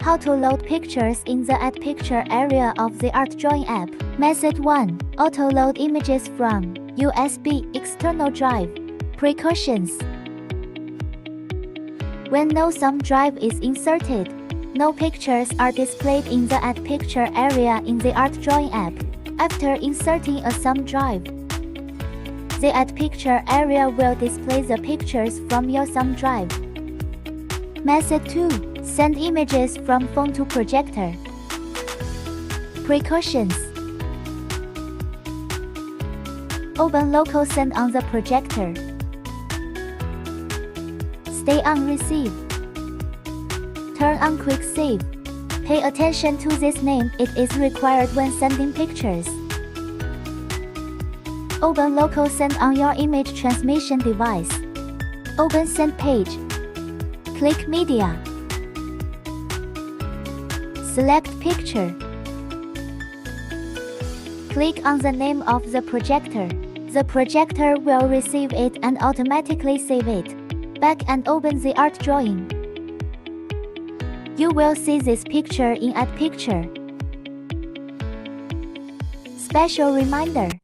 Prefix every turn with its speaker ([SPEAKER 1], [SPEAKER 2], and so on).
[SPEAKER 1] How to load pictures in the Add Picture area of the Art Drawing app. Method 1. Auto-load images from USB external drive. Precautions. When no thumb drive is inserted, no pictures are displayed in the Add Picture area in the Art Drawing app. After inserting a thumb drive, the Add Picture area will display the pictures from your thumb drive. Method 2. Send images from phone to projector. Precautions. Open Local Send on the projector. Stay on Receive. Turn on Quick Save. Pay attention to this name, it is required when sending pictures. Open Local Send on your image transmission device. Open Send page. Click Media. Select Picture. Click on the name of the projector. The projector will receive it and automatically save it. Back and open the art drawing. You will see this picture in Add Picture. Special reminder.